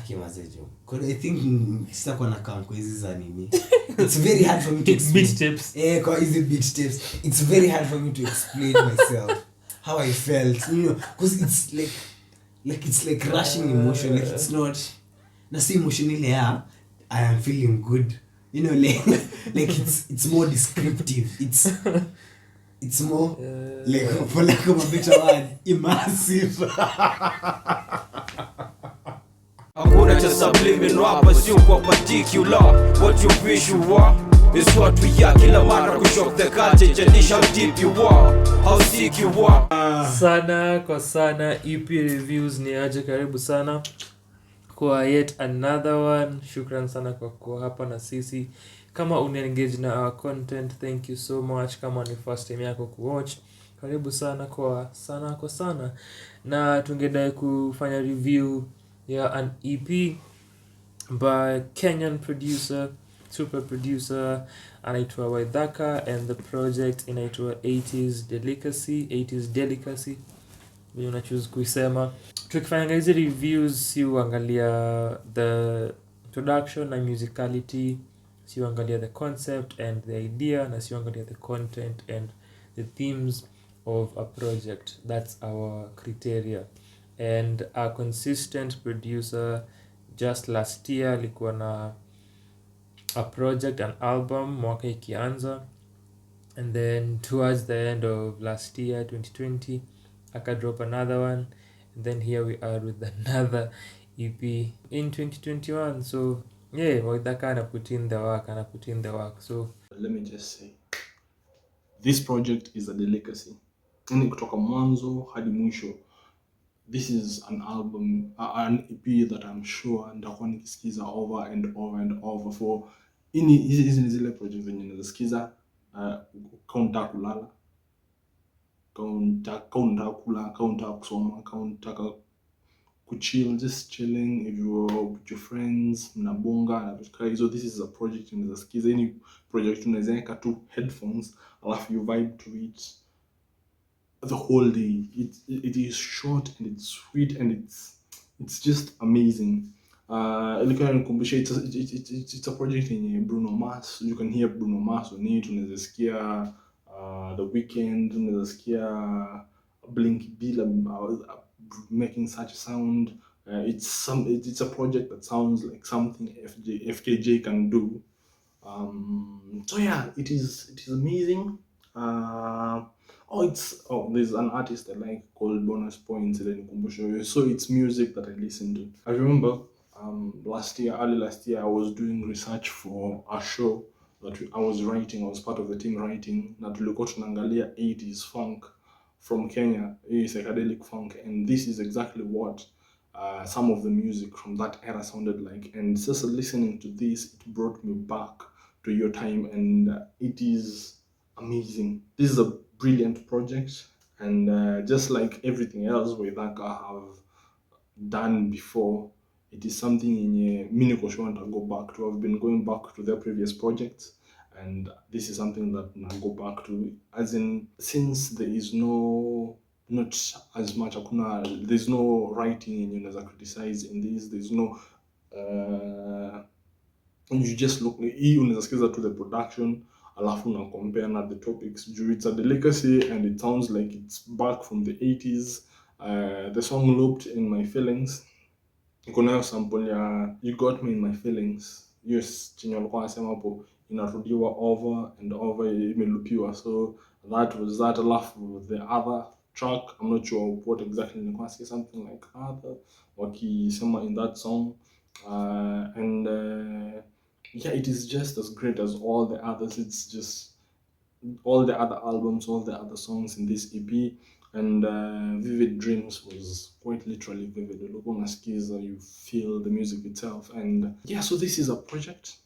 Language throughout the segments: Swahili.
Akimazejo. Because I think sitakuwa na kamko hizi za nini. It's very hard for me to explain. Beat tips. Kwa hizi beat tips. It's very hard for me to explain myself. How I felt, because it's like rushing emotion, like it's not. Na si emotion ile ya I am feeling good. Like it's more descriptive. It's more like, for lack of a better word, immersive. Hakuna cha subliminal hapa, sio kwa particular. What you wish you are is what we are. Kila mara kushock the culture, jadisha how deep you are, how sick you are. Sana kwa sana EP reviews ni aje, karibu sana kwa yet another one. Shukran sana kwa kuwa hapa na sisi. Kama una-engage na our content, thank you so much. Kama ni first time yako kuwatch, karibu sana kwa sana. Na tungedai kufanya review ya an EP by Kenyan producer, super producer, anaitwa Waithaka, and the project inaitwa 80's Delicacy. Vile una choose kuisema. Tukifanya hizi reviews, si uangalia the production na musicality, si uangalia the concept and the idea, na si uangalia the content and the themes of a project. That's our criteria. And a consistent producer, just last year alikuwa na a project, an album, mwaka ikianza, and then towards the end of last year 2020 aka drop another one, and then here we are with another EP in 2021. So yeah, Waithaka ana put in the work. So let me just say, this project is a delicacy. Kutoka mwanzo hadi mwisho, this is an album, an EP that I'm sure nitakuwa nikisikiza over and over for hizi ni zile projects zenye nazisikiza kaunta kulala, kaunta kula, kaunta kusoma, kaunta kuchill, just chilling if you're with your friends, mnabonga na vitu kama hizo. This is a project unazisikiza. Any project unaweka tu headphones alafu you vibe to it the whole day. It is short and it's sweet and it's just amazing. It's a project in Bruno Mars. You can hear Bruno Mars on it. Unaweza The Weeknd, unaweza Blink Bill making such a sound. It's a project that sounds like something FKJ can do. So yeah, it is amazing. There's an artist I like called Bonus Points. So it's music that I listen to. I remember early last year I was doing research for a show that I was writing. I was part of the team writing. Na tulikuwa tunaangalia 80's funk from Kenya, psychedelic funk, and this is exactly what some of the music from that era sounded like. And just listening to this, it brought me back to your time, and it is amazing. This is a brilliant project, and just like everything else Waithaka have done before, it is something in mini want to go back to. I've been going back to their previous projects, and this is something that I go back to, as in, since there is not as much there's no writing in unaweza criticize in this, there's no you just look unaweza sikiza to the production alafu na compare na the topics. It's a delicacy and it sounds like it's back from the 80's. The song Looped in My Feelings, iko nayo sample ya You Got Me in My Feelings. Yes, chenye walikuwa nasema hapo inarudiwa over and over, imelupiwa. So that was that. Alafu the other track, I'm not sure what exactly nilikuwa say, something like other wakisema in that song, and yeah, it is just as great as all the others. It's just all the other albums, all the other songs in this EP. And Vivid Dreams was quite literally vivid. You feel the music itself. And yeah, so this is a project.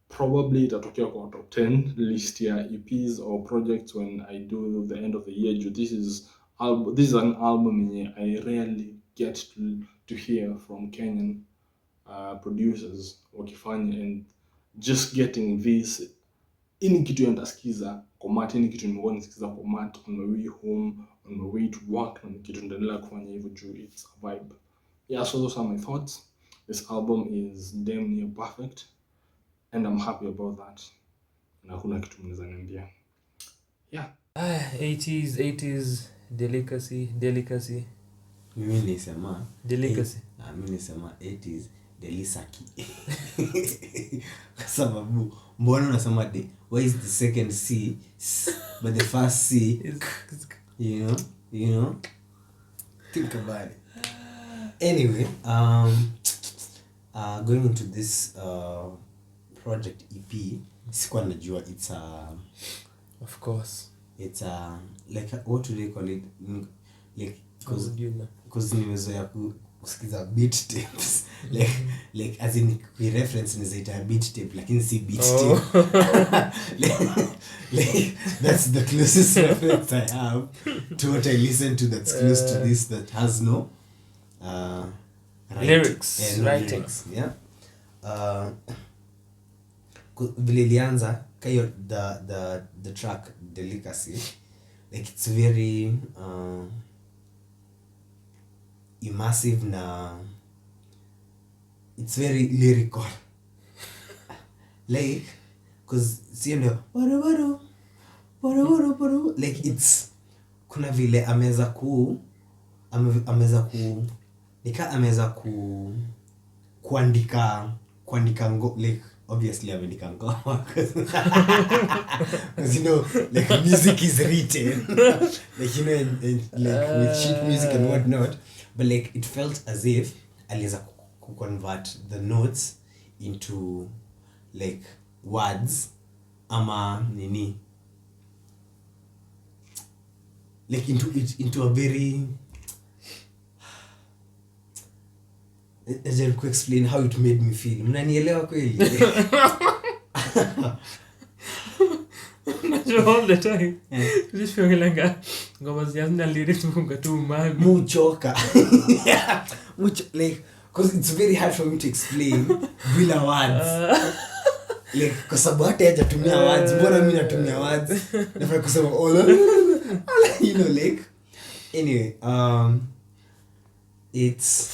Probably itatokea kwa top 10 list ya EPs or projects when I do the end of the year. This is an album I rarely get to hear from Kenyan producers wakifanya, and just getting this ini kitu yandasikiza komat, ini kitu nimekuwa nisikiza komat on my way home, on my way to work, na kitu ndaendelea kufanya hivyo juu it's a vibe. yeah, so those are my thoughts. This album is damn near perfect, and I'm happy about that. Na hakuna kitu mnaweza niambia. Yeah. 80s delicacy Mimi nisema Delicacy. mimi nisema 80s Delicacy. Kwa sababu mbona unasema why is the second C but the first C you know think about it. Anyway, going into this project EP, sikuwa najua it's of course it's like what do they call it, like because nimezoea kusikiza beat tapes like as in we reference nizaita beat tape lakini si beat tape. like that's the closest reference I have to what I listen to that's close to this that has no lyrics, no writings. lyrics, yeah. Vile ilianza kayo the track Delicacy, like it's very immersive na it's very lyrical. Like cause siendo baro like it's kuna vile ameweza ku nika ameweza kuandika like obviously ameandika ngoma because you know like music is written like you know and like with sheet music and what not, but like it felt as if aliweza convert the notes into like words ama nini, like into a very I can explain how it made me feel. Mnanielewa kweli? all the time just feel like ngoma zina lyrics munga tu mami muchoka. Much like because it's very hard for me to explain bila words. Like kwa sababu hata hajatumia words, mbona mimi natumia words? Nafaa kusema you know like anyway it's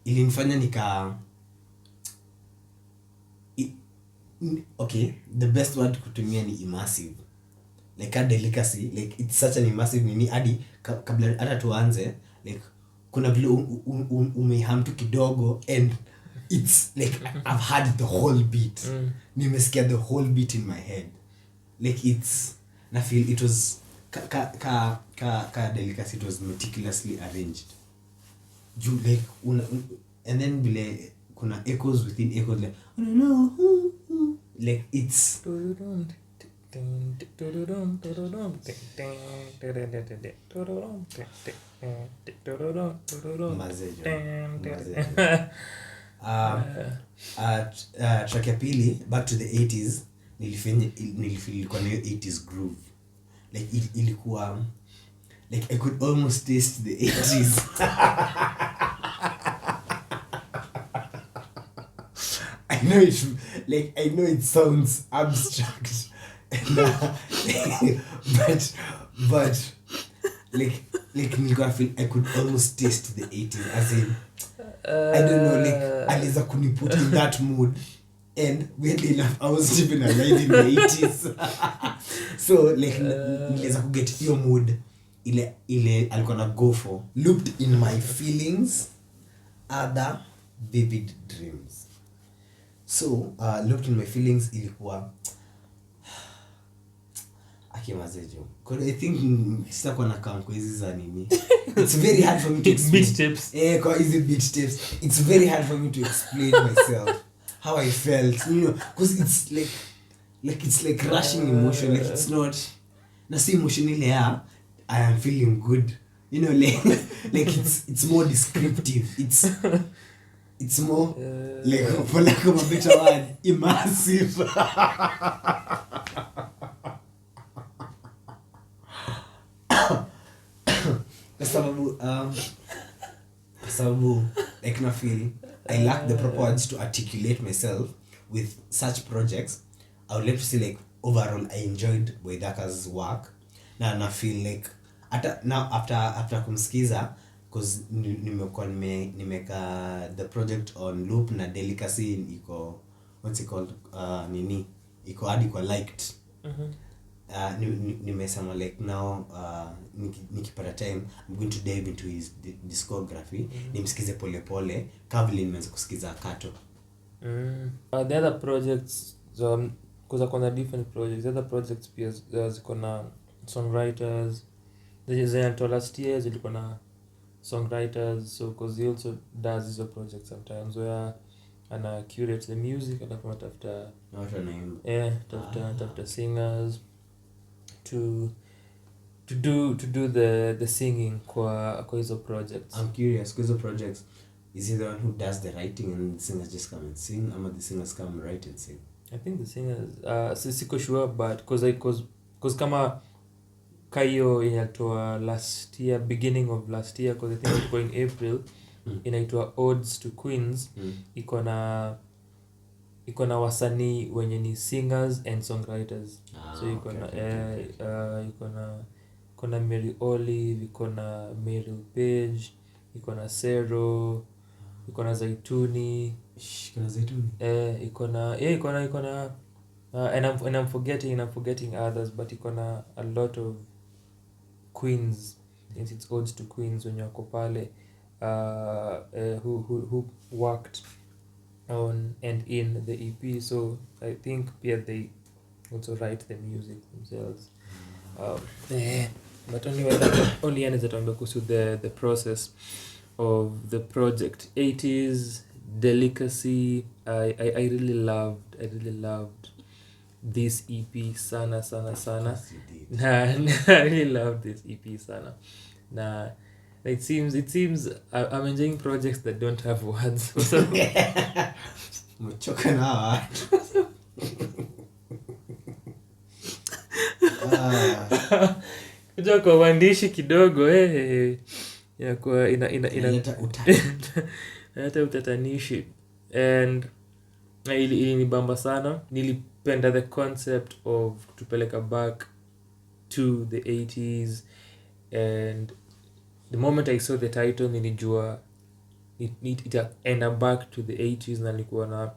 ilinifanya okay, the best word kutumia ni immersive, like a Delicacy, like it's such an immersive nini hadi kabla hata tuanze like kuna vile umeham tu kidogo and it's like I've had the whole beat. Nimesikia the whole beat in my head, like it's na feel it was ka Delicacy, it was meticulously arranged. You like and then vile kuna echoes within echoes like I don't know like it's track ya pili Back to the 80s nilifeel kwa hiyo 80s groove, like ilikuwa like I could almost taste the 80s. I know it sounds abstract but like nilikuwa feel I could almost taste the 80s as in I don't know, like aliweza kuniput in that mood, and weirdly enough I was even alive in the 80s. So like niliweza kuget hiyo mood ile alikuwa na go for, looped in my feelings, other vivid dreams. So looped in my feelings ilikuwa akimazejo because I think sitakuwa na kwa hizi za nini. It's very hard for me to explain beat tapes. Kwa hizi beat tapes it's very hard for me to explain myself how I felt, you know, because it's like it's like rushing emotion, like it's not na si emotion ile ya I am feeling good, you know, like it's more descriptive, it's more like for lack of a better word immersive. Kwa sababu like na feel I lack the proper words to articulate myself with such projects. I would like to say like overall I enjoyed Waithaka's work na feel like now after kumsikiza cause nimekuwa nimeka the project on loop na Delicacy iko what's it called nini iko hadi kwa liked. Nimesema like now nikipata time I'm going to dive into his discography, nimsikize pole pole kama vile nimeanza kusikiza Kato. The other projects because kuna different projects, the other projects pia ziko na songwriters, the last year zilikuwa na songwriters, so because he also does hizo projects sometimes where ana curate the music, alafu anatafuta watu wanaimba tafuta singers to do the singing kwa hizo projects. I'm curious, because the projects, is he the one who does the writing and the singers just come and sing, or the singers come write and sing? I think the singers siko sure, but cause kama kayo inatoa last year, beginning of last year, because I think it going April, inaitwa Odes to Queens. Iko na wasanii wenye ni singers and songwriters. So iko na Mary Olive, iko na Meryl Page, iko na Sero, iko na Zaituni, iko na and I'm forgetting others, but iko na a lot of queens, since it's Odes to Queens wenye wako pale who worked on and in the EP. So I think pia they also write the music themselves. But only anaweza tuambia kuhusu the process of the project. 80's, Delicacy, I really loved this EP sana. I really loved this EP sana. Na it seems I'm enjoying projects that don't have words. Mchoka na kuja kwa uandishi kidogo ya kwa hata utatanishi, and ili nibamba sana. Nilipenda the concept of tupeleka back to the 80's, and the moment I saw the title nilijua itaenda back to the 80's, na nilikuwa na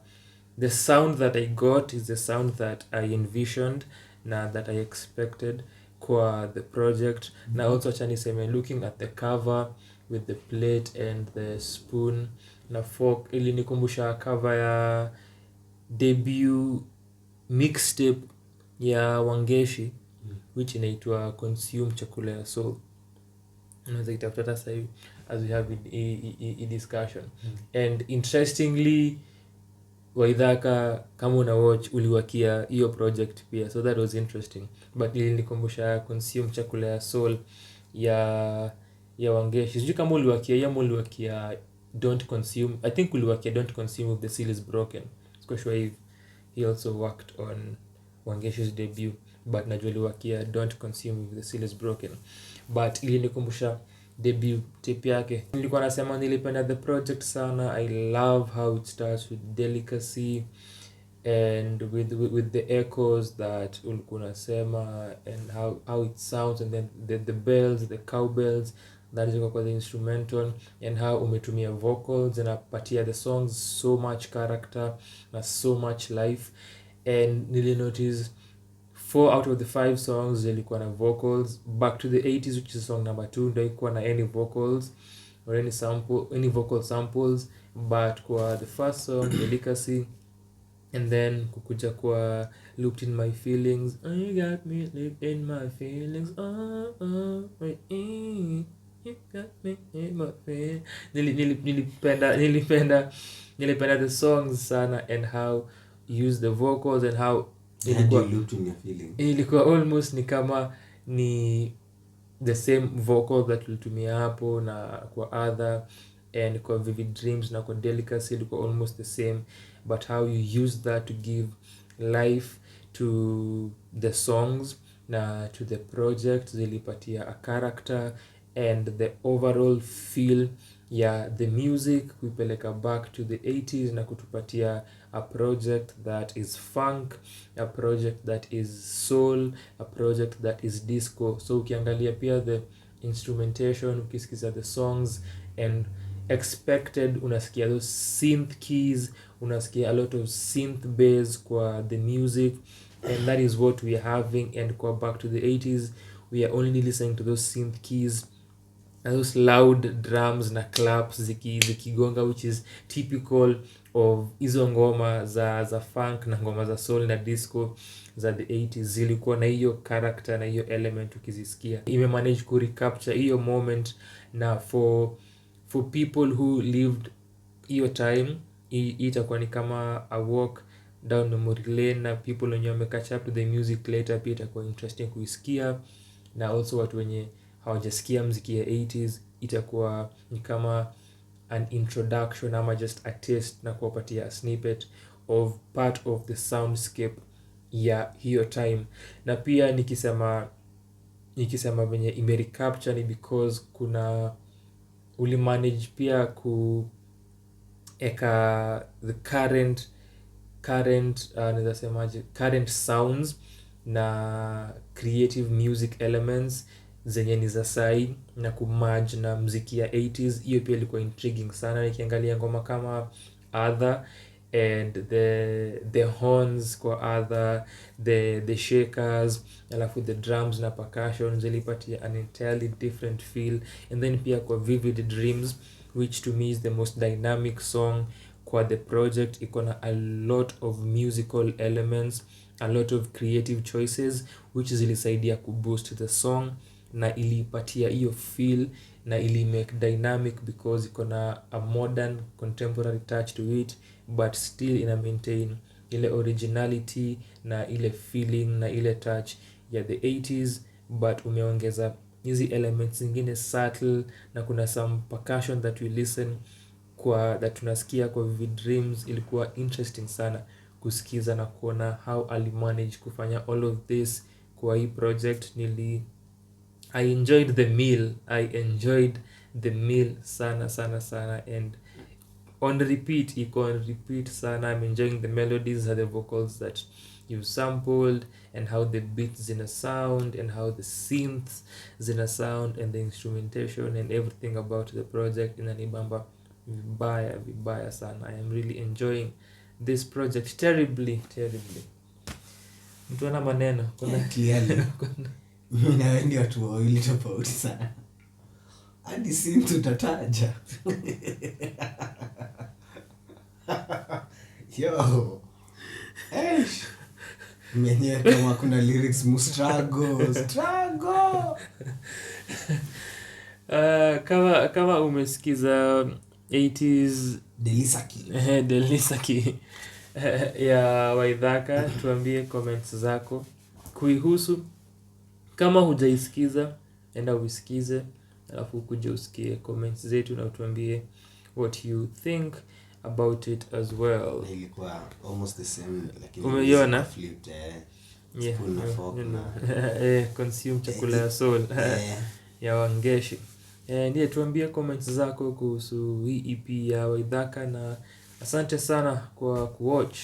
the sound that I got is the sound that I envisioned na that I expected kwa the project. Na also acha niseme, looking at the cover with the plate and the spoon na fork, ili nikumbusha cover ya debut mixtape ya Wangeshi, which inaitwa Consume Chakula ya Soul. Unaweza itafuta sasa hivi as we have in discussion. And interestingly, Waithaka, kama una watch, uliwakia hiyo project pia, so that was interesting. But ilinikumbusha Consume Chakula ya Soul ya Wangeshi. Sijui kama uliwakia Don't Consume. I think uliwakia Don't Consume if the seal is broken. Siko sure if he also worked on Wangeshi's debut, but najua uliwakia Don't Consume if the seal is broken. But ilinikumbusha debut tape yake. Nilikuwa nasema nilipenda the project sana. I love how it starts with Delicacy and with the echoes that ulikuwa nasema, and how it sounds, and then the bells, the cowbells that is kwa the instrumental, and how umetumia vocals and apatia the songs so much character na so much life. And nili notice 4 out of the 5 songs zilikuwa na vocals. Back to the 80's, which is song number 2, ndio ikuwa na any vocals or any vocal samples, but kwa the first song Delicacy, and then kukuja kwa Looped in My Feelings, you got me looped in my feelings, you got me in my feelings. Nilipenda the songs sana, and how use the vocals, and how ilikuwa almost ni kama ni the same vocal that ulitumia hapo na kwa other, and kwa Vivid Dreams na kwa Delicacy ilikuwa almost the same, but how you use that to give life to the songs na to the project, zilipatia a character and the overall feel ya the music, kuipeleka back to the 80's na kutupatia a project that is funk, a project that is soul, a project that is disco. So ukiangalia pia instrumentation, ukisikiza the songs, and expected unasikia those synth keys, unasikia a lot of synth bass kwa the music, and that is what we are having. And kwa back to the 80s, we are only listening to those synth keys and those loud drums na claps zikigonga, which is typical of hizo ngoma za funk na ngoma za soul na disco za the 80s. Zilikuwa na hiyo character na hiyo element ukizisikia. Imemanage ku recapture hiyo moment, na for people who lived hiyo time, itakuwa ni kama a walk down memory lane, na people wenye wamecatch up to the music later pia itakuwa interesting kuisikia. Na also watu wenye hawajasikia muziki ya 80s, itakuwa ni kama an introduction ama just a taste, na kuwapatia a snippet of part of the soundscape ya hiyo time. Na pia nikisema venye imerecapture ni because kuna ulimanage pia kueka the current sounds na creative music elements zenye ni za sai, na kumerge na muziki ya 80s. Hiyo pia ilikuwa intriguing sana. Nikiangalia ngoma kama Other and the horns kwa Other, the shakers, alafu the drums na percussion zilipatia an entirely different feel. And then pia kwa Vivid Dreams, which to me is the most dynamic song kwa the project. Iko na a lot of musical elements, a lot of creative choices, which zilisaidia kuboost the song na ilipatia hiyo feel, na ili make dynamic because iko na a modern contemporary touch to it, but still ina maintain ile originality na ile feeling na ile touch ya the 80s, but umeongeza hizi elements zingine subtle, na kuna some percussion that we listen kwa that tunasikia kwa Vivid Dreams. Ilikuwa interesting sana kusikiza na kuona how ali manage kufanya all of this kwa hii project. I enjoyed the meal sana and on repeat sana. I'm enjoying the melodies and the vocals that you sampled, and how the beats zina sound, and how the synths zina sound, and the instrumentation and everything about the project inanibamba vibaya sana. I am really enjoying this project terribly. Mtu ana maneno kuna clearly mimi na wewe ndio watu wawili tofauti sana, hadi si tutataja yo mwenyewe kama kuna lyrics struggle kama umesikiza 80s Delicacy ya Waithaka, tuambie comments zako kuihusu. Kama hujaisikiza, enda uisikize, alafu ukuje usikie comments zetu na utuambie what you think about it as well. Ilikuwa almost the same, lakini umeiona flipped spoon na fork na consume chakula ya soul ya Wangeshi. Ndiye tuambie comments zako kuhusu hii EP ya Waithaka, na asante sana kwa kuwatch.